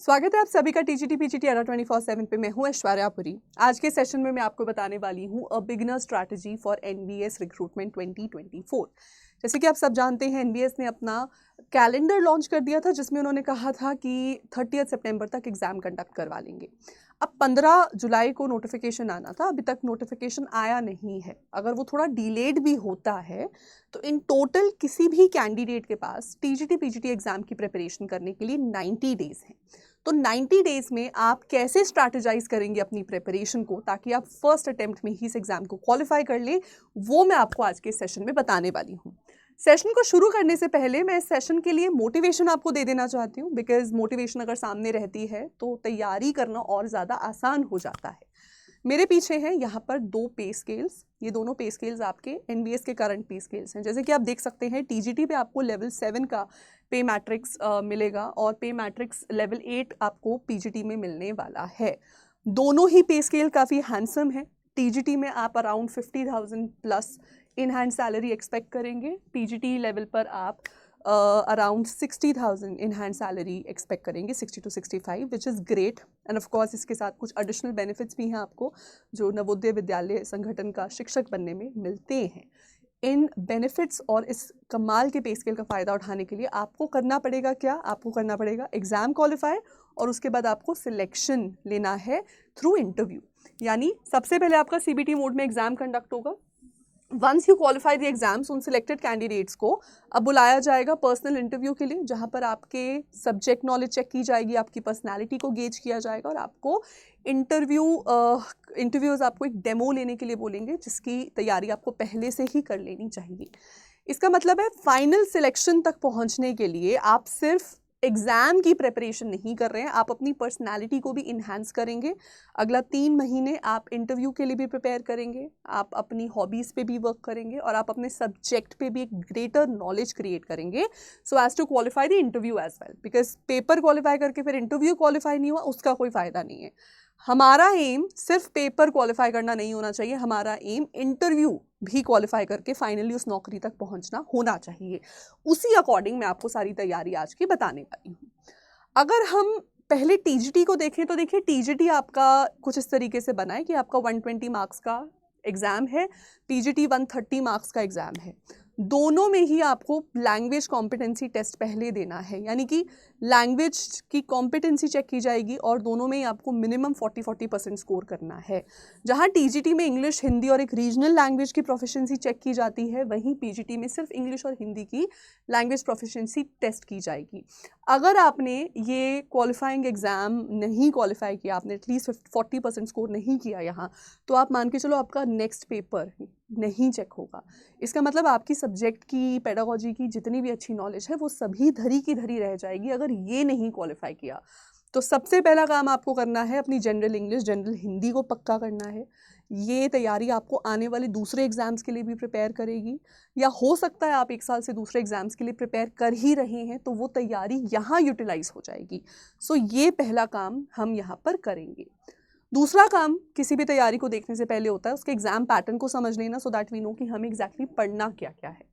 स्वागत है आप सभी का टीजीटी पीजीटी एरा 24/7 पे। मैं हूं ऐश्वर्यापुरी। आज के सेशन में मैं आपको बताने वाली हूं a beginner strategy for NBS recruitment 2024। जैसे कि आप सब जानते हैं, एनबीएस ने अपना कैलेंडर लॉन्च कर दिया था जिसमें उन्होंने कहा था कि 30 सितंबर तक एग्ज़ाम कंडक्ट करवा लेंगे। अब 15 जुलाई को नोटिफिकेशन आना था, अभी तक नोटिफिकेशन आया नहीं है। अगर वो थोड़ा डिलेड भी होता है तो इन टोटल किसी भी कैंडिडेट के पास टीजीटी पीजीटी एग्ज़ाम की प्रिपरेशन करने के लिए 90 डेज़ हैं। तो 90 डेज में आप कैसे स्ट्रैटेजाइज करेंगे अपनी प्रिपरेशन को ताकि आप फर्स्ट अटेम्प्ट में ही इस एग्जाम को क्वालिफाई कर लें, वो मैं आपको आज के सेशन में बताने वाली हूँ। सेशन को शुरू करने से पहले मैं इस सेशन के लिए मोटिवेशन आपको दे देना चाहती हूँ, बिकॉज मोटिवेशन अगर सामने रहती है तो तैयारी करना और ज़्यादा आसान हो जाता है। मेरे पीछे हैं यहाँ पर 2 पे स्केल्स। ये दोनों पे स्केल्स आपके एनबीएस के करंट पे स्केल्स हैं। जैसे कि आप देख सकते हैं, टीजीटी पे आपको लेवल 7 का पे मैट्रिक्स मिलेगा और पे मैट्रिक्स लेवल 8 आपको पीजीटी में मिलने वाला है। दोनों ही पे स्केल काफ़ी हैंडसम है। टीजीटी में आप around 50,000 plus in hand salary expect करेंगे। पीजीटी लेवल पर आप around 60,000 in hand salary expect करेंगे, 60 to 65, which is great. End of course इसके साथ कुछ एडिशनल बेनिफिट्स भी हैं आपको जो नवोदय विद्यालय संगठन का शिक्षक बनने में मिलते हैं। इन बेनिफिट्स और इस कमाल के पे स्केल का फ़ायदा उठाने के लिए आपको करना पड़ेगा क्या? आपको करना पड़ेगा एग्ज़ाम क्वालिफाई और उसके बाद आपको सिलेक्शन लेना है थ्रू इंटरव्यू। यानी सबसे पहले आपका सीबीटी मोड में एग्ज़ाम कंडक्ट होगा। Once you qualify the exams, उन सिलेक्टेड कैंडिडेट्स को अब बुलाया जाएगा पर्सनल इंटरव्यू के लिए, जहां पर आपके सब्जेक्ट नॉलेज चेक की जाएगी, आपकी पर्सनालिटी को गेज किया जाएगा और आपको इंटरव्यूज़ आपको एक डेमो लेने के लिए बोलेंगे जिसकी तैयारी आपको पहले से ही कर लेनी चाहिए। इसका मतलब है फाइनल सिलेक्शन तक पहुंचने के लिए आप सिर्फ एग्ज़ाम की प्रिपरेशन नहीं कर रहे हैं, आप अपनी पर्सनालिटी को भी इन्हांस करेंगे। अगला 3 महीने आप इंटरव्यू के लिए भी प्रिपेयर करेंगे, आप अपनी हॉबीज़ पे भी वर्क करेंगे और आप अपने सब्जेक्ट पे भी एक ग्रेटर नॉलेज क्रिएट करेंगे so as to qualify the interview as well. Because paper qualify करके फिर इंटरव्यू क्वालिफाई नहीं हुआ, उसका कोई फ़ायदा नहीं है। हमारा एम सिर्फ पेपर क्वालिफाई करना नहीं होना चाहिए, हमारा एम इंटरव्यू भी क्वालिफाई करके फाइनली उस नौकरी तक पहुंचना होना चाहिए। उसी अकॉर्डिंग मैं आपको सारी तैयारी आज की बताने वाली हूँ। अगर हम पहले टीजीटी को देखें तो देखिए, टीजीटी आपका कुछ इस तरीके से बना है कि आपका 120 मार्क्स का एग्ज़ाम है, पीजीटी 130 मार्क्स का एग्ज़ाम है। दोनों में ही आपको लैंग्वेज कॉम्पिटेंसी टेस्ट पहले देना है, यानी कि लैंग्वेज की कॉम्पिटेंसी चेक की जाएगी और दोनों में ही आपको मिनिमम 40% स्कोर करना है। जहां टीजीटी में इंग्लिश, हिंदी और एक रीजनल लैंग्वेज की प्रोफिशिएंसी चेक की जाती है, वहीं पीजीटी में सिर्फ इंग्लिश और हिंदी की लैंग्वेज प्रोफिशिएंसी टेस्ट की जाएगी। अगर आपने ये क्वालिफाइंग एग्ज़ाम नहीं क्वालिफाई किया, आपने एटलीस्ट 40% स्कोर नहीं किया यहाँ, तो आप मान के चलो आपका नेक्स्ट पेपर नहीं चेक होगा। इसका मतलब आपकी सब्जेक्ट की, पेडागोजी की जितनी भी अच्छी नॉलेज है वो सभी धरी की धरी रह जाएगी अगर ये नहीं क्वालिफाई किया। तो सबसे पहला काम आपको करना है अपनी जनरल इंग्लिश, जनरल हिंदी को पक्का करना है। ये तैयारी आपको आने वाले दूसरे एग्ज़ाम्स के लिए भी प्रिपेयर करेगी, या हो सकता है आप 1 साल से दूसरे एग्ज़ाम्स के लिए प्रिपेयर कर ही रहे हैं तो वो तैयारी यहाँ यूटिलाइज हो जाएगी। सो ये पहला काम हम यहाँ पर करेंगे। दूसरा काम किसी भी तैयारी को देखने से पहले होता है उसके एग्जाम पैटर्न को समझ लेना, सो दैट वी नो कि हमें एग्जैक्टली पढ़ना क्या क्या है।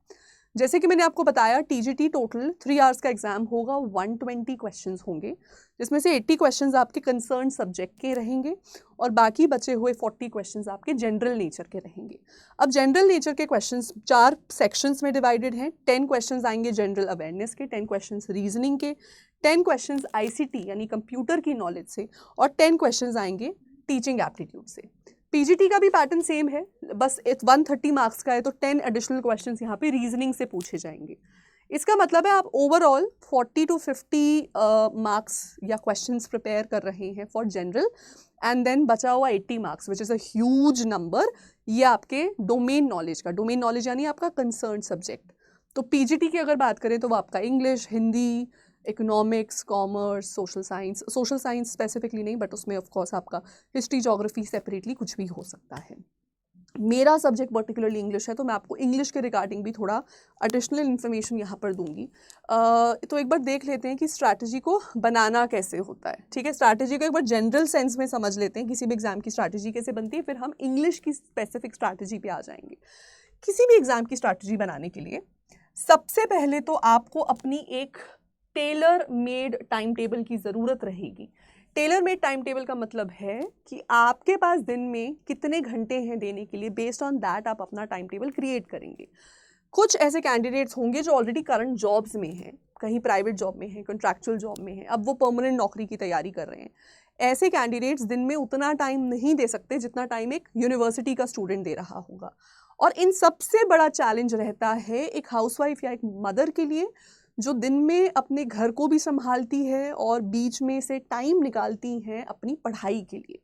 जैसे कि मैंने आपको बताया, टीजीटी टोटल 3 आवर्स का एग्जाम होगा, 120 क्वेश्चंस होंगे, जिसमें से 80 क्वेश्चंस आपके कंसर्न सब्जेक्ट के रहेंगे और बाकी बचे हुए 40 क्वेश्चंस आपके जनरल नेचर के रहेंगे। अब जनरल नेचर के क्वेश्चंस 4 सेक्शंस में डिवाइडेड हैं। 10 क्वेश्चंस आएंगे जनरल अवेयरनेस के, 10 क्वेश्चंस रीजनिंग के, 10 क्वेश्चंस आईसीटी यानी कंप्यूटर की नॉलेज से और 10 क्वेश्चंस आएंगे टीचिंग एप्टीट्यूड से। पीजीटी का भी पैटर्न सेम है, बस 130 मार्क्स का है तो 10 एडिशनल क्वेश्चंस यहाँ पे रीजनिंग से पूछे जाएंगे। इसका मतलब है आप ओवरऑल 40 to 50 मार्क्स या क्वेश्चंस प्रिपेयर कर रहे हैं फॉर जनरल, एंड देन बचा हुआ 80 marks which is a huge number, ये आपके डोमेन नॉलेज का, डोमेन नॉलेज यानी आपका कंसर्न सब्जेक्ट। तो पीजीटी की अगर बात करें तो वो आपका English, Hindi, economics, commerce, social science specifically नहीं, बट उसमें ऑफ कोर्स आपका हिस्ट्री, ज्योग्राफी सेपरेटली कुछ भी हो सकता है। मेरा सब्जेक्ट पर्टिकुलरली इंग्लिश है तो मैं आपको इंग्लिश के रिगार्डिंग भी थोड़ा एडिशनल इन्फॉर्मेशन यहाँ पर दूंगी। तो एक बार देख लेते हैं कि स्ट्रैटेजी को बनाना कैसे होता है। ठीक है, स्ट्रैटेजी को एक बार जनरल सेंस में समझ लेते हैं, किसी भी एग्जाम की स्ट्रैटेजी कैसे बनती है, फिर हम इंग्लिश की स्पेसिफिक स्ट्रैटेजी पे आ जाएंगे। किसी भी एग्जाम की स्ट्रैटेजी बनाने के लिए सबसे पहले तो आपको अपनी एक टेलर मेड टाइम टेबल की ज़रूरत रहेगी। टेलर मेड टाइम टेबल का मतलब है कि आपके पास दिन में कितने घंटे हैं देने के लिए, बेस्ड ऑन दैट आप अपना टाइम टेबल क्रिएट करेंगे। कुछ ऐसे कैंडिडेट्स होंगे जो ऑलरेडी करंट जॉब्स में हैं, कहीं प्राइवेट जॉब में हैं, कॉन्ट्रैक्चुअल जॉब में हैं, अब वो परमानेंट नौकरी की तैयारी कर रहे हैं। ऐसे कैंडिडेट्स दिन में उतना टाइम नहीं दे सकते जितना टाइम एक यूनिवर्सिटी का स्टूडेंट दे रहा होगा। और इन सबसे बड़ा चैलेंज रहता है एक हाउसवाइफ या एक मदर के लिए, जो दिन में अपने घर को भी संभालती है और बीच में से टाइम निकालती हैं अपनी पढ़ाई के लिए।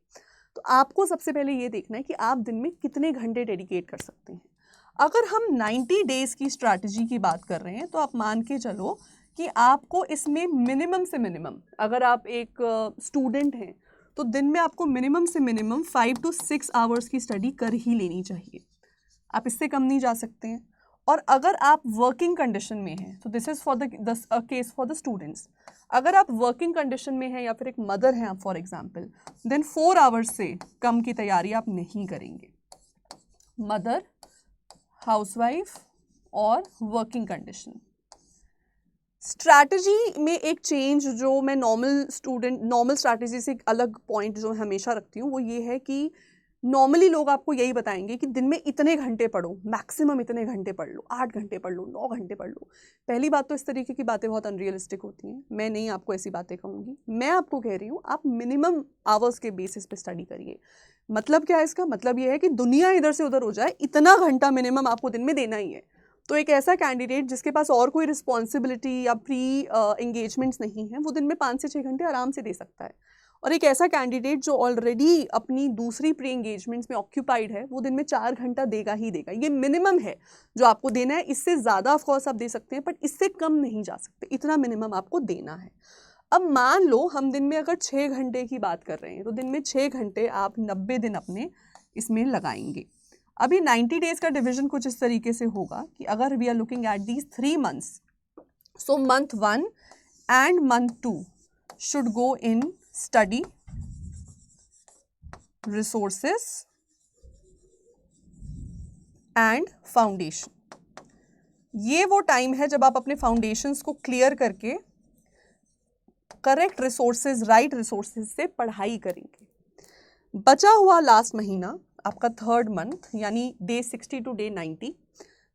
तो आपको सबसे पहले ये देखना है कि आप दिन में कितने घंटे डेडिकेट कर सकते हैं। अगर हम 90 डेज़ की स्ट्रैटेजी की बात कर रहे हैं तो आप मान के चलो कि आपको इसमें मिनिमम से मिनिमम, अगर आप एक स्टूडेंट हैं तो दिन में आपको मिनिमम से मिनिमम 5 to 6 आवर्स की स्टडी कर ही लेनी चाहिए। आप इससे कम नहीं जा सकते हैं। और अगर आप वर्किंग कंडीशन में हैं तो this is for the case for the students. अगर आप वर्किंग कंडीशन में हैं या फिर एक मदर हैं आप फॉर एग्जांपल, देन 4 आवर्स से कम की तैयारी आप नहीं करेंगे। मदर, हाउसवाइफ और वर्किंग कंडीशन। स्ट्रैटेजी में एक चेंज जो मैं नॉर्मल स्ट्रैटेजी से एक अलग पॉइंट जो हमेशा रखती हूँ वो ये है कि नॉर्मली लोग आपको यही बताएंगे कि दिन में इतने घंटे पढ़ो, मैक्सिमम इतने घंटे पढ़ लो, 8 घंटे पढ़ लो, 9 घंटे पढ़ लो। पहली बात तो इस तरीके की बातें बहुत अनरियलिस्टिक होती हैं, मैं नहीं आपको ऐसी बातें कहूँगी। मैं आपको कह रही हूँ आप मिनिमम आवर्स के बेसिस पे स्टडी करिए। मतलब क्या है इसका? मतलब ये है कि दुनिया इधर से उधर हो जाए, इतना घंटा मिनिमम आपको दिन में देना ही है। तो एक ऐसा कैंडिडेट जिसके पास और कोई रिस्पॉन्सिबिलिटी या प्री एंगेजमेंट्स नहीं है, वो दिन में 5 से 6 घंटे आराम से दे सकता है। और एक ऐसा कैंडिडेट जो ऑलरेडी अपनी दूसरी प्री एंगेजमेंट्स में ऑक्यूपाइड है, वो दिन में 4 घंटा देगा ही देगा। ये मिनिमम है जो आपको देना है। इससे ज़्यादा ऑफकोर्स आप दे सकते हैं, बट इससे कम नहीं जा सकते, इतना मिनिमम आपको देना है। अब मान लो हम दिन में अगर 6 घंटे की बात कर रहे हैं तो दिन में 6 घंटे आप 90 दिन अपने इसमें लगाएंगे। अभी 90 डेज का डिवीजन कुछ इस तरीके से होगा कि अगर we are looking at these 3 months, so month 1 and month 2 should go in study, resources and foundation. ये वो टाइम है जब आप अपने फाउंडेशंस को क्लियर करके करेक्ट रिसोर्सेज, राइट रिसोर्सेज से पढ़ाई करेंगे। बचा हुआ लास्ट महीना आपका 3rd मंथ यानी day 60 to day 90,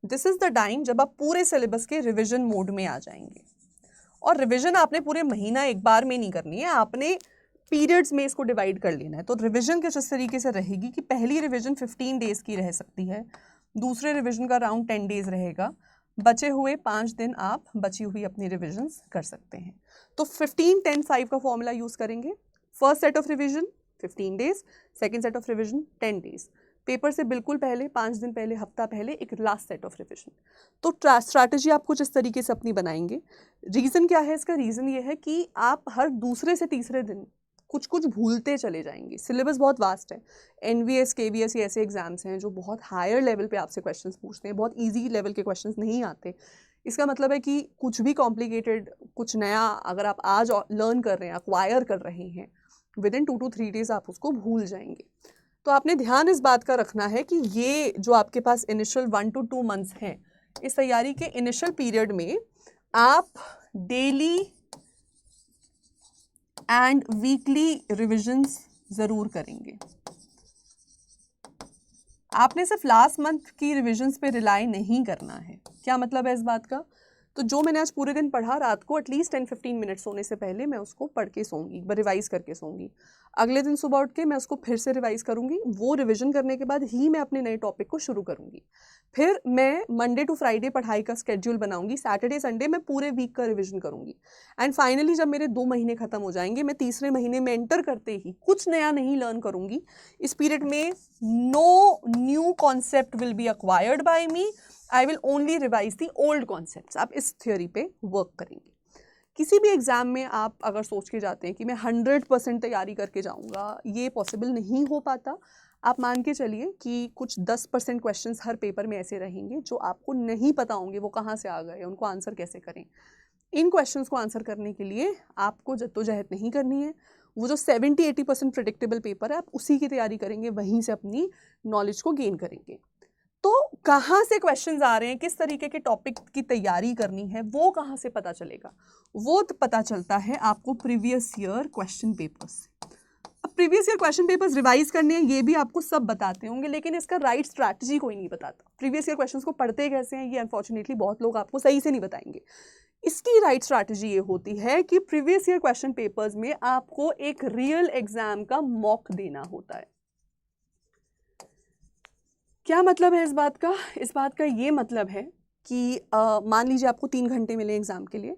this is the time जब आप पूरे सिलेबस के रिविजन मोड में आ जाएंगे। और रिविजन आपने पूरे महीना एक बार में नहीं करनी है, आपने पीरियड्स में इसको डिवाइड कर लेना है। तो रिविजन कुछ इस तरीके से रहेगी कि पहली रिविजन 15 डेज़ की रह सकती है, दूसरे रिविजन का अराउंड 10 डेज़ रहेगा, बचे हुए 5 दिन आप बची हुई अपनी रिविजन्स कर सकते हैं। तो 15-10-5 का फॉर्मूला यूज़ करेंगे। First set of revision 15 days, second set of revision 10 days. Paper से बिल्कुल पहले 5 दिन पहले, हफ्ता पहले एक लास्ट सेट ऑफ रिविजन। तो स्ट्रैटेजी आप कुछ इस तरीके से अपनी बनाएंगे। रीज़न क्या है इसका? रीज़न ये है कि आप हर दूसरे से तीसरे दिन कुछ कुछ भूलते चले जाएंगे। सिलेबस बहुत वास्ट है। NVS, KVS ये ऐसे एग्जाम्स हैं जो बहुत हायर लेवल पे आपसे क्वेश्चंस पूछते हैं, बहुत इजी लेवल के क्वेश्चंस नहीं आते। इसका मतलब है कि कुछ भी कॉम्प्लिकेटेड, कुछ नया अगर आप आज लर्न कर रहे हैं, अक्वायर कर रहे हैं, विद इन 2 to 3 डेज आप उसको भूल जाएंगे। तो आपने ध्यान इस बात का रखना है कि ये जो आपके पास इनिशियल 1 to 2 मंथ्स हैं, इस तैयारी के इनिशियल पीरियड में आप डेली एंड वीकली रिविजन्स ज़रूर करेंगे। आपने सिर्फ लास्ट मंथ की रिविजन्स पे रिलाई नहीं करना है। क्या मतलब है इस बात का? तो जो मैंने आज पूरे दिन पढ़ा, रात को एटलीस्ट 10-15 मिनट सोने से पहले मैं उसको पढ़ के सोऊंगी, एक बार रिवाइज करके सोऊंगी। अगले दिन सुबह उठ के मैं उसको फिर से रिवाइज करूंगी। वो रिवीजन करने के बाद ही मैं अपने नए टॉपिक को शुरू करूंगी। फिर मैं मंडे टू फ्राइडे पढ़ाई का स्केड्यूल बनाऊंगी, सैटरडे संडे मैं पूरे वीक का रिवीजन करूंगी। एंड फाइनली जब मेरे 2 महीने खत्म हो जाएंगे, मैं तीसरे महीने में एंटर करते ही कुछ नया नहीं लर्न करूंगी। इस पीरियड में no new concept will be acquired by me, I will only revise the old concepts. आप इस थियोरी पे वर्क करेंगे। किसी भी एग्ज़ाम में आप अगर सोच के जाते हैं कि मैं 100% तैयारी करके जाऊंगा, ये पॉसिबल नहीं हो पाता। आप मान के चलिए कि कुछ 10% क्वेश्चंस हर पेपर में ऐसे रहेंगे जो आपको नहीं पता होंगे वो कहाँ से आ गए, उनको आंसर कैसे करें। इन क्वेश्चंस को आंसर करने के लिए आपको जद्दोजहद नहीं करनी है। वो जो 70-80% प्रेडिक्टेबल पेपर है, आप उसी की तैयारी करेंगे, वहीं से अपनी नॉलेज को गेन करेंगे। तो कहाँ से क्वेश्चंस आ रहे हैं, किस तरीके के टॉपिक की तैयारी करनी है, वो कहाँ से पता चलेगा? वो तो पता चलता है आपको प्रीवियस ईयर क्वेश्चन पेपर्स से। अब previous year question papers revise करने हैं, ये भी आपको सब बताते होंगे, लेकिन इसका राइट स्ट्रैटेजी कोई नहीं बताता। प्रीवियस ईयर क्वेश्चंस को पढ़ते कैसे हैं, ये अनफॉर्चुनेटली बहुत लोग आपको सही से नहीं बताएंगे। इसकी राइट स्ट्रैटेजी ये होती है कि प्रीवियस ईयर क्वेश्चन पेपर्स में आपको एक रियल एग्जाम का मॉक देना होता है। क्या मतलब है इस बात का? इस बात का ये मतलब है कि मान लीजिए आपको 3 घंटे मिले एग्जाम के लिए,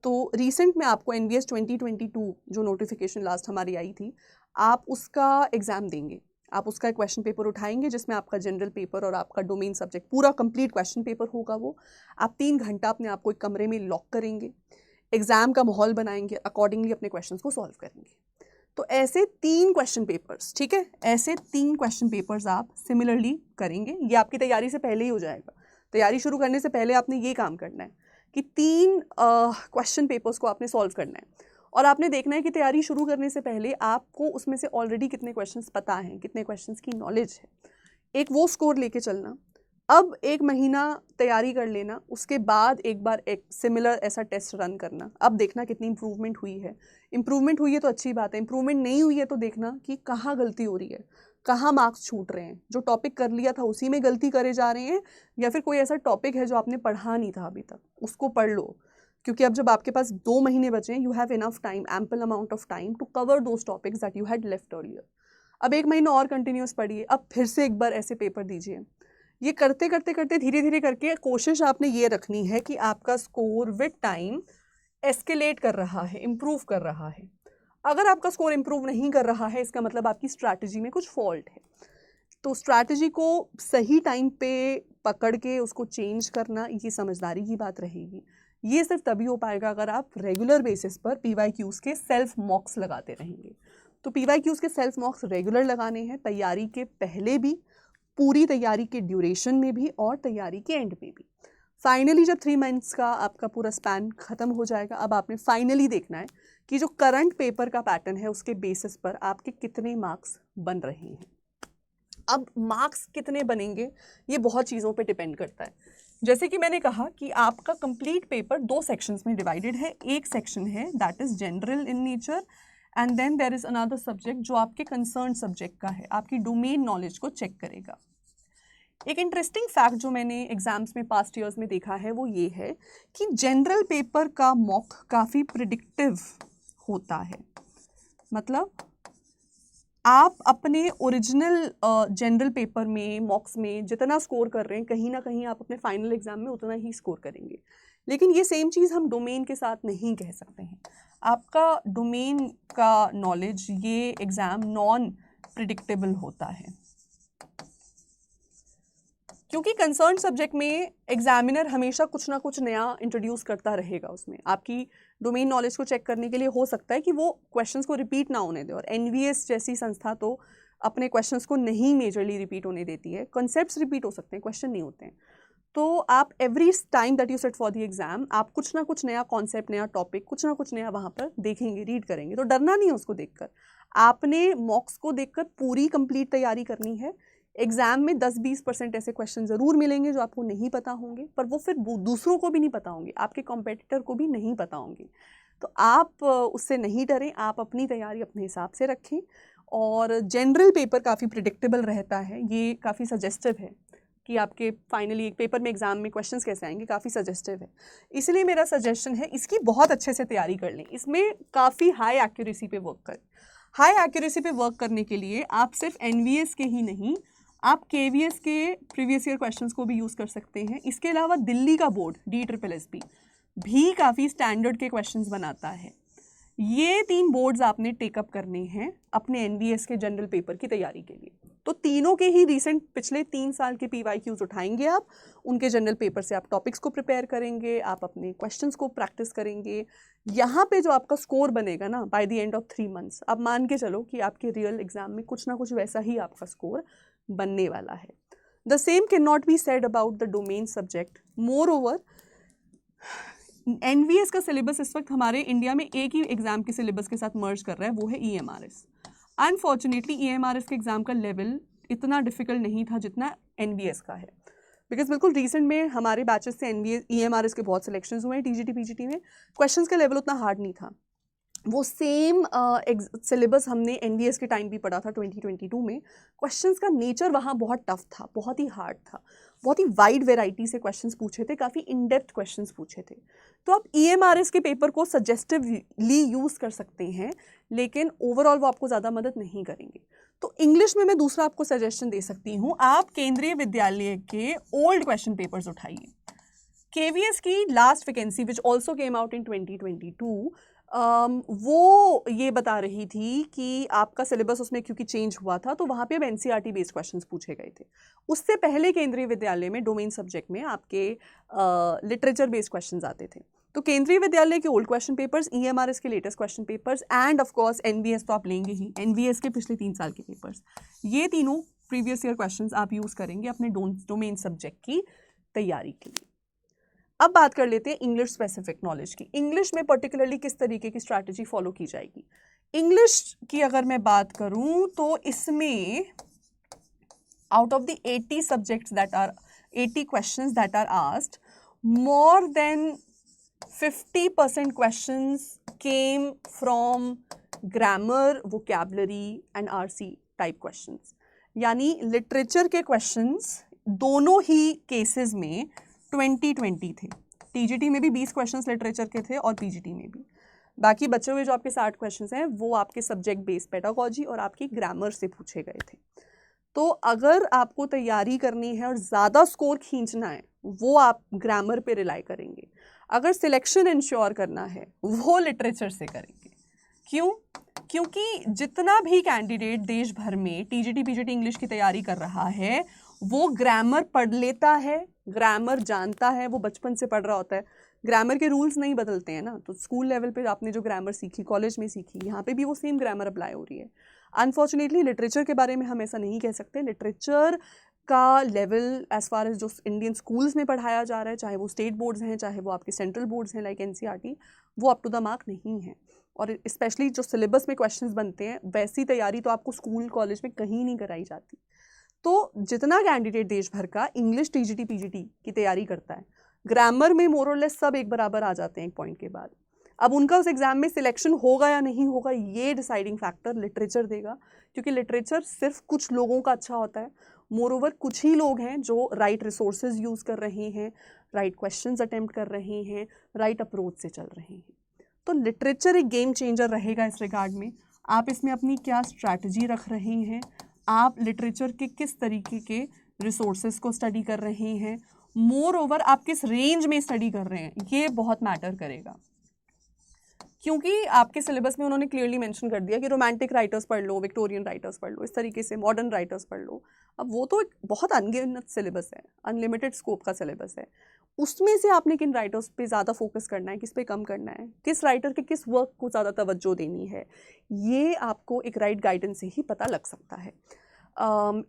तो रिसेंट में आपको NVS 2022 जो नोटिफिकेशन लास्ट हमारी आई थी, आप उसका एग्जाम देंगे। आप उसका क्वेश्चन पेपर उठाएंगे जिसमें आपका जनरल पेपर और आपका डोमेन सब्जेक्ट पूरा कंप्लीट क्वेश्चन पेपर होगा। वो आप 3 घंटा अपने आप को एक कमरे में लॉक करेंगे, एग्जाम का माहौल बनाएंगे, अकॉर्डिंगली अपने क्वेश्चंस को सॉल्व करेंगे। तो ऐसे 3 क्वेश्चन पेपर्स, ठीक है, ऐसे 3 क्वेश्चन पेपर्स आप सिमिलरली करेंगे। ये आपकी तैयारी से पहले ही हो जाएगा। तैयारी शुरू करने से पहले आपने ये काम करना है कि 3 क्वेश्चन पेपर्स को आपने सॉल्व करना है, और आपने देखना है कि तैयारी शुरू करने से पहले आपको उसमें से ऑलरेडी कितने क्वेश्चंस पता हैं, कितने क्वेश्चंस की नॉलेज है, एक वो स्कोर लेके चलना। अब 1 महीना तैयारी कर लेना, उसके बाद एक बार एक सिमिलर ऐसा टेस्ट रन करना। अब देखना कितनी इंप्रूवमेंट हुई है। इंप्रूवमेंट हुई है तो अच्छी बात है, इंप्रूवमेंट नहीं हुई है तो देखना कि कहाँ गलती हो रही है, कहाँ मार्क्स छूट रहे हैं, जो टॉपिक कर लिया था उसी में गलती करे जा रहे हैं, या फिर कोई ऐसा टॉपिक है जो आपने पढ़ा नहीं था अभी तक, उसको पढ़ लो। क्योंकि अब जब आपके पास 2 महीने बचे हैं, you have enough time, ample amount of time to cover those topics that you had left earlier. अब 1 महीना और कंटिन्यूस पढ़िए, अब फिर से एक बार ऐसे पेपर दीजिए। ये करते करते करते धीरे धीरे करके कोशिश आपने ये रखनी है कि आपका स्कोर विद टाइम एस्केलेट कर रहा है, इम्प्रूव कर रहा है। अगर आपका स्कोर इम्प्रूव नहीं कर रहा है, इसका मतलब आपकी स्ट्रैटेजी में कुछ फॉल्ट है। तो स्ट्रैटेजी को सही टाइम पे पकड़ के उसको चेंज करना, ये समझदारी की बात रहेगी। ये सिर्फ तभी हो पाएगा अगर आप रेगुलर बेसिस पर PYQs के सेल्फ मॉक्स लगाते रहेंगे। तो PYQs के सेल्फ मॉक्स रेगुलर लगाने हैं, तैयारी के पहले भी, पूरी तैयारी के ड्यूरेशन में भी, और तैयारी के एंड में भी। फाइनली जब 3 मंथ्स का आपका पूरा स्पैन खत्म हो जाएगा, अब आपने फाइनली देखना है कि जो करंट पेपर का पैटर्न है उसके बेसिस पर आपके कितने मार्क्स बन रहे हैं। अब मार्क्स कितने बनेंगे ये बहुत चीज़ों पे डिपेंड करता है। जैसे कि मैंने कहा कि आपका कंप्लीट पेपर 2 सेक्शंस में डिवाइडेड है। एक सेक्शन है that is general in nature, and then there is another subject जो आपके कंसर्न सब्जेक्ट का है, आपकी डोमेन नॉलेज को चेक करेगा। एक इंटरेस्टिंग फैक्ट जो मैंने एग्जाम्स में पास्ट ईयर्स में देखा है वो ये है कि जनरल पेपर का मॉक काफ़ी प्रिडिक्टिव होता है। मतलब आप अपने ओरिजिनल जनरल पेपर में, मॉक्स में जितना स्कोर कर रहे हैं, कहीं ना कहीं आप अपने फाइनल एग्जाम में उतना ही स्कोर करेंगे। लेकिन ये सेम चीज़ हम डोमेन के साथ नहीं कह सकते हैं। आपका डोमेन का नॉलेज, ये एग्ज़ाम नॉन प्रिडिक्टेबल होता है, क्योंकि कंसर्न सब्जेक्ट में एग्जामिनर हमेशा कुछ ना कुछ नया इंट्रोड्यूस करता रहेगा। उसमें आपकी डोमेन नॉलेज को चेक करने के लिए हो सकता है कि वो क्वेश्चंस को रिपीट ना होने दे, और NVS जैसी संस्था तो अपने क्वेश्चंस को नहीं मेजरली रिपीट होने देती है। कॉन्सेप्ट्स रिपीट हो सकते हैं, क्वेश्चन नहीं होते हैं। तो आप every time that you set for the exam, आप कुछ ना कुछ नया कॉन्सेप्ट, नया टॉपिक, कुछ ना कुछ नया वहाँ पर देखेंगे, रीड करेंगे। तो डरना नहीं है उसको देखकर। आपने मॉक्स को देखकर पूरी कंप्लीट तैयारी करनी है। एग्जाम में 10-20% ऐसे क्वेश्चन ज़रूर मिलेंगे जो आपको नहीं पता होंगे, पर वो फिर दूसरों को भी नहीं पता होंगे, आपके कॉम्पिटिटर को भी नहीं पता होंगे। तो आप उससे नहीं डरें, आप अपनी तैयारी अपने हिसाब से रखें। और जनरल पेपर काफ़ी प्रिडिक्टेबल रहता है, ये काफ़ी सजेस्टिव है कि आपके फाइनली एक पेपर में, एग्जाम में क्वेश्चंस कैसे आएंगे, काफ़ी सजेस्टिव है। इसलिए मेरा सजेशन है इसकी बहुत अच्छे से तैयारी कर लें। इसमें काफ़ी हाई एक्यूरेसी पे वर्क करें। हाई एक्यूरेसी पे वर्क करने के लिए आप सिर्फ NVS के ही नहीं, आप KVS के प्रीवियस ईयर क्वेश्चंस को भी यूज़ कर सकते हैं। इसके अलावा दिल्ली का बोर्ड DSSSB भी काफ़ी स्टैंडर्ड के क्वेश्चंस बनाता है। ये 3 बोर्ड्स आपने टेकअप करने हैं अपने NVS के जनरल पेपर की तैयारी के लिए। तो तीनों के ही रिसेंट पिछले 3 साल के PYQs उठाएंगे आप, उनके जनरल पेपर से आप टॉपिक्स को प्रिपेयर करेंगे, आप अपने क्वेश्चंस को प्रैक्टिस करेंगे। यहाँ पे जो आपका स्कोर बनेगा ना by the end of 3 months, अब मान के चलो कि आपके रियल एग्जाम में कुछ ना कुछ वैसा ही आपका स्कोर बनने वाला है। The same can not be said about the domain subject. More over, NVS का सिलेबस इस वक्त हमारे इंडिया में एक ही एग्जाम के सिलेबस के साथ मर्ज कर रहा है, वो है EMRS। अनफॉर्चुनेटली EMRS के एग्जाम का लेवल इतना डिफिकल्ट नहीं था जितना NVS का है। बिकॉज बिल्कुल रिसेंट में हमारे बैचेस से एनवीएस EMRS के बहुत सिलेक्शंस हुए हैं TGT PGT में। क्वेश्चंस का लेवल उतना हार्ड नहीं था। वो सेम सिलेबस हमने एनडीएस के टाइम भी पढ़ा था 2022 में। क्वेश्चंस का नेचर वहाँ बहुत टफ था, बहुत ही हार्ड था, बहुत ही वाइड वेराइटी से क्वेश्चंस पूछे थे, काफ़ी इन डेप्थ क्वेश्चंस पूछे थे। तो आप EMRS के पेपर को सजेस्टिवली यूज़ कर सकते हैं, लेकिन ओवरऑल वो आपको ज़्यादा मदद नहीं करेंगे। तो इंग्लिश में मैं दूसरा आपको सजेशन दे सकती हूँ, आप केंद्रीय विद्यालय के ओल्ड क्वेश्चन पेपर्स उठाइए। KVS की last vacancy which also came out in 2022, वो ये बता रही थी कि आपका सिलेबस उसमें क्योंकि चेंज हुआ था, तो वहाँ पे अब NCERT बेस्ड क्वेश्चंस पूछे गए थे। उससे पहले केंद्रीय विद्यालय में डोमेन सब्जेक्ट में आपके लिटरेचर बेस्ड क्वेश्चंस आते थे। तो केंद्रीय विद्यालय के ओल्ड क्वेश्चन पेपर्स, EMRS के latest question papers end of course NVS तो आप लेंगे ही, NVS के पिछले 3 साल के पेपर्स, ये तीनों प्रीवियस ईयर क्वेश्चंस आप यूज़ करेंगे अपने डोमेन सब्जेक्ट की तैयारी के लिए। अब बात कर लेते हैं इंग्लिश स्पेसिफिक नॉलेज की। इंग्लिश में पर्टिकुलरली किस तरीके की स्ट्रैटेजी फॉलो की जाएगी। इंग्लिश की अगर मैं बात करूं तो इसमें out of the 80 subjects that are 80 questions that are asked, more than 50% questions came from grammar, vocabulary and RC type questions. यानी लिटरेचर के क्वेश्चंस दोनों ही केसेस में 20 थे। TGT में भी 20 क्वेश्चंस लिटरेचर के थे और PGT में भी। बाकी बचे हुए जो आपके 60 क्वेश्चंस हैं वो आपके सब्जेक्ट बेस्ड पेडागोजी और आपकी ग्रामर से पूछे गए थे। तो अगर आपको तैयारी करनी है और ज़्यादा स्कोर खींचना है, वो आप ग्रामर पे रिलाई करेंगे। अगर सिलेक्शन इंश्योर करना है वो लिटरेचर से करेंगे। क्यों? क्योंकि जितना भी कैंडिडेट देश भर में TGT PGT इंग्लिश की तैयारी कर रहा है वो ग्रामर पढ़ लेता है, ग्रामर जानता है, वो बचपन से पढ़ रहा होता है। ग्रामर के रूल्स नहीं बदलते हैं ना, तो स्कूल लेवल पे आपने जो ग्रामर सीखी, कॉलेज में सीखी, यहाँ पे भी वो सेम ग्रामर अप्लाई हो रही है। अनफॉर्चुनेटली लिटरेचर के बारे में हम ऐसा नहीं कह सकते। लिटरेचर का लेवल एज फार एज जो इंडियन स्कूल्स में पढ़ाया जा रहा है, चाहे वो स्टेट बोर्ड्स हैं, चाहे वो आपके सेंट्रल बोर्ड्स हैं लाइक NCERT, वो अप टू द मार्क नहीं है। और स्पेशली जो सिलेबस में क्वेश्चंस बनते हैं वैसी तैयारी तो आपको स्कूल कॉलेज में कहीं नहीं कराई जाती। तो जितना कैंडिडेट देश भर का इंग्लिश TGT PGT की तैयारी करता है, ग्रामर में मोर और लेस सब एक बराबर आ जाते हैं एक पॉइंट के बाद। अब उनका उस एग्जाम में सिलेक्शन होगा या नहीं होगा ये डिसाइडिंग फैक्टर लिटरेचर देगा, क्योंकि लिटरेचर सिर्फ कुछ लोगों का अच्छा होता है। मोर ओवर कुछ ही लोग हैं जो राइट रिसोर्सेज यूज़ कर रहे हैं, राइट क्वेश्चंस अटेम्प्ट कर रहे हैं, राइट अप्रोच से चल रहे हैं। तो लिटरेचर एक गेम चेंजर रहेगा इस रिगार्ड में। आप इसमें अपनी क्या स्ट्रैटेजी रख रहे हैं, आप लिटरेचर के किस तरीके के रिसोर्सेज को स्टडी कर रहे हैं, मोर ओवर आप किस रेंज में स्टडी कर रहे हैं, ये बहुत मैटर करेगा। क्योंकि आपके सिलेबस में उन्होंने क्लियरली मेंशन कर दिया कि रोमांटिक राइटर्स पढ़ लो, विक्टोरियन राइटर्स पढ़ लो, इस तरीके से मॉडर्न राइटर्स पढ़ लो। अब वो तो एक बहुत अनगिनत सिलेबस है, अनलिमिटेड स्कोप का सिलेबस है। उसमें से आपने किन राइटर्स पे ज़्यादा फोकस करना है, किस पे कम करना है, किस राइटर के किस वर्क को ज़्यादा तवज्जो देनी है, ये आपको एक राइट गाइडेंस से ही पता लग सकता है।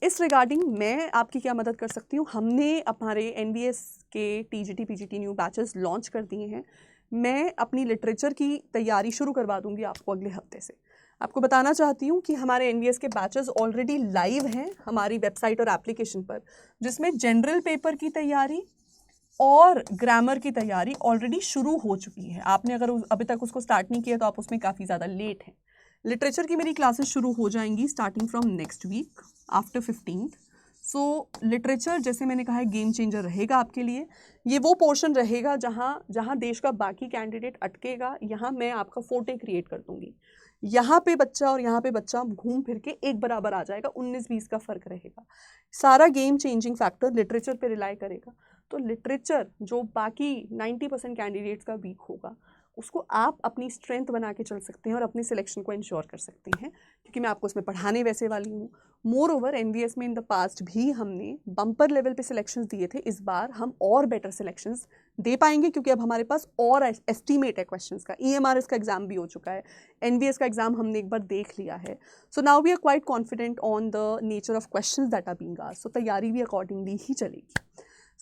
इस रिगार्डिंग मैं आपकी क्या मदद कर सकती हूँ। हमने हमारे NVS के TGT PGT new batches launch कर दिए हैं। मैं अपनी लिटरेचर की तैयारी शुरू करवा दूंगी आपको अगले हफ्ते से। आपको बताना चाहती हूँ कि हमारे NVS के बैचेस ऑलरेडी लाइव हैं हमारी वेबसाइट और एप्लीकेशन पर, जिसमें जनरल पेपर की तैयारी और ग्रामर की तैयारी ऑलरेडी शुरू हो चुकी है। आपने अगर अभी तक उसको स्टार्ट नहीं किया तो आप उसमें काफ़ी ज़्यादा लेट हैं। लिटरेचर की मेरी क्लासेस शुरू हो जाएंगी starting from next week after 15th। So literature जैसे मैंने कहा है गेम चेंजर रहेगा आपके लिए। ये वो पोर्शन रहेगा जहाँ देश का बाकी कैंडिडेट अटकेगा, यहाँ मैं आपका फोटे क्रिएट कर दूंगी। यहाँ पे बच्चा और यहाँ पे बच्चा घूम फिर के एक बराबर आ जाएगा, 19-20 का फ़र्क रहेगा। सारा गेम चेंजिंग फैक्टर लिटरेचर पे रिलाई करेगा। तो लिटरेचर जो बाकी 90% कैंडिडेट्स का वीक होगा, उसको आप अपनी स्ट्रेंथ बना के चल सकते हैं और अपनी सिलेक्शन को इंश्योर कर सकते हैं, क्योंकि मैं आपको उसमें पढ़ाने वैसे वाली हूँ। मोर ओवर NVS में इन द पास्ट भी हमने बम्पर लेवल पे सिलेक्शंस दिए थे। इस बार हम और बेटर सिलेक्शंस दे पाएंगे, क्योंकि अब हमारे पास और एस्टीमेट है क्वेश्चंस का। EMRS का एग्जाम भी हो चुका है, NVS का एग्जाम हमने एक बार देख लिया है। So now we are quite confident on the nature of questions that are being asked. So तैयारी भी अकॉर्डिंगली ही चलेगी।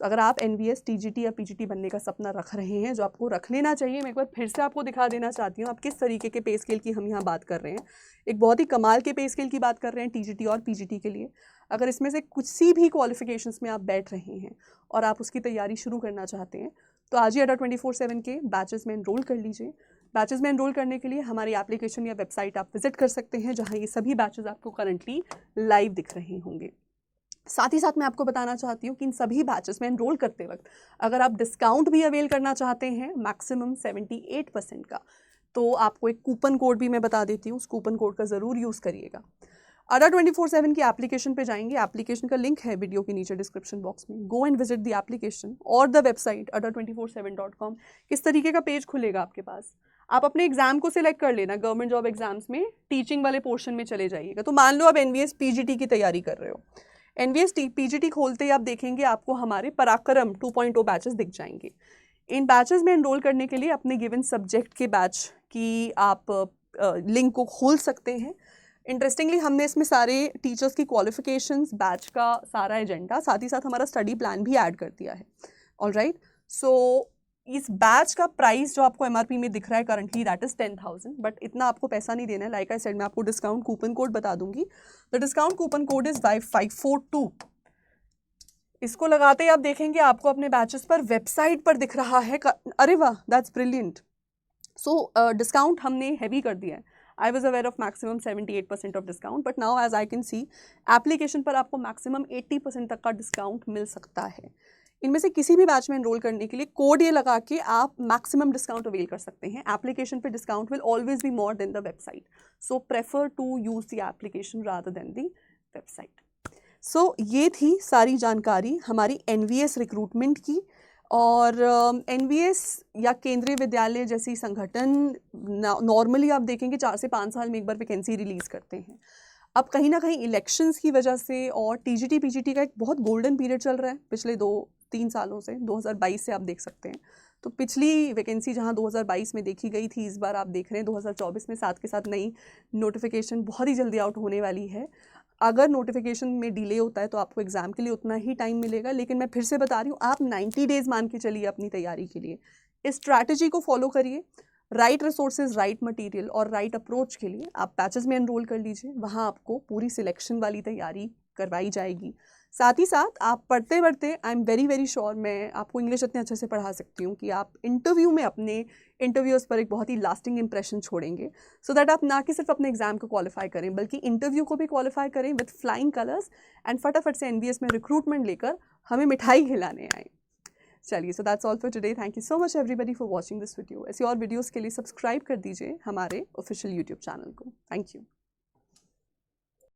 अगर आप NVS, TGT या PGT बनने का सपना रख रहे हैं, जो आपको रख लेना चाहिए, मैं एक बार फिर से आपको दिखा देना चाहती हूँ आप किस तरीके के पे स्केल की हम यहाँ बात कर रहे हैं। एक बहुत ही कमाल के पे स्केल की बात कर रहे हैं TGT और PGT के लिए। अगर इसमें से कुछ सी भी क्वालिफिकेशंस में आप बैठ रहे हैं और आप उसकी तैयारी शुरू करना चाहते हैं, तो आज ही अड्डा 24/7 के बैचेस में एनरोल कर लीजिए। बैचेस में एनरोल करने के लिए हमारी एप्लीकेशन या वेबसाइट आप विजिट कर सकते हैं, जहाँ ये सभी बैचेस आपको करंटली लाइव दिख रहे होंगे। साथ ही साथ मैं आपको बताना चाहती हूँ कि इन सभी बैचेस में एनरोल करते वक्त अगर आप डिस्काउंट भी अवेल करना चाहते हैं मैक्सिमम 78% का, तो आपको एक कूपन कोड भी मैं बता देती हूँ, उस कूपन कोड का ज़रूर यूज़ करिएगा। अड्डा 24/7 की एप्लीकेशन पे जाएंगे, एप्लीकेशन का लिंक है वीडियो के नीचे डिस्क्रिप्शन बॉक्स में। Go and visit the application और द वेबसाइट adda247.com। किस तरीके का पेज खुलेगा आपके पास, आप अपने एग्जाम को सिलेक्ट कर लेना। गवर्नमेंट जॉब एग्जाम्स में टीचिंग वाले पोर्शन में चले जाइएगा। तो मान लो आप NVS PGT की तैयारी कर रहे हो, NVS PGT खोलते ही आप देखेंगे आपको हमारे पराक्रम 2.0 बैचेस दिख जाएंगे। इन बैचेस में एनरोल करने के लिए अपने गिवन सब्जेक्ट के बैच की आप लिंक को खोल सकते हैं। इंटरेस्टिंगली हमने इसमें सारे टीचर्स की क्वालिफिकेशंस, बैच का सारा एजेंडा, साथ ही साथ हमारा स्टडी प्लान भी ऐड कर दिया है। ऑलराइट, सो इस बैच का प्राइस जो आपको MRP में दिख रहा है करंटली दैट इज 10,000, बट इतना आपको पैसा नहीं देना है। लाइक आई सेड, मैं आपको डिस्काउंट कूपन कोड बता दूंगी। The discount coupon code is 542। इसको लगाते ही आप देखेंगे आपको अपने बैचेस पर वेबसाइट पर दिख रहा है। अरे वाह, दैट्स ब्रिलियंट। सो डिस्काउंट हमने हैवी कर दिया है। I was aware of maximum 78% of discount, but now as I can see application पर आपको मैक्सिमम 80% तक का डिस्काउंट मिल सकता है। इनमें से किसी भी बैच में एनरोल करने के लिए कोड ये लगा के आप मैक्सिमम डिस्काउंट अवेल कर सकते हैं। एप्लीकेशन पे discount will always be more than the website, so prefer to use the application rather than the website. So ये थी सारी जानकारी हमारी NVS रिक्रूटमेंट की। और NVS या केंद्रीय विद्यालय जैसी संगठन नॉर्मली आप देखेंगे 4 से 5 साल में एक बार वैकेंसी रिलीज़ करते हैं। अब कहीं ना कहीं इलेक्शंस की वजह से और TGT PGT का एक बहुत गोल्डन पीरियड चल रहा है पिछले 2-3 सालों से, 2022 से आप देख सकते हैं। तो पिछली वैकेंसी जहां 2022 में देखी गई थी, इस बार आप देख रहे हैं 2024 में साथ के साथ नई नोटिफिकेशन बहुत ही जल्दी आउट होने वाली है। अगर नोटिफिकेशन में डिले होता है तो आपको एग्जाम के लिए उतना ही टाइम मिलेगा, लेकिन मैं फिर से बता रही हूँ, आप 90 डेज मान के चलिए अपनी तैयारी के लिए। इस स्ट्रैटेजी को फॉलो करिए। राइट रिसोर्सेज, राइट मटेरियल और राइट अप्रोच के लिए आप बैचेस में एनरोल कर लीजिए। वहाँ आपको पूरी सिलेक्शन वाली तैयारी करवाई जाएगी। साथ ही साथ आप पढ़ते पढ़ते, I am very very sure, मैं आपको इंग्लिश इतने अच्छे से पढ़ा सकती हूँ कि आप इंटरव्यू में अपने इंटरव्यूअर्स पर एक बहुत ही लास्टिंग इंप्रेशन छोड़ेंगे, सो दैट आप ना कि सिर्फ अपने एग्जाम को क्वालिफाई करें बल्कि इंटरव्यू को भी क्वालिफाई करें विद फ्लाइंग कलर्स एंड फटाफट से NVS में रिक्रूटमेंट लेकर हमें मिठाई खिलाने आए। चलिए, so that's all for today. Thank you so much everybody for watching this video. ऐसी और वीडियोज़ के लिए सब्सक्राइब कर दीजिए हमारे ऑफिशियल YouTube चैनल को। Thank you.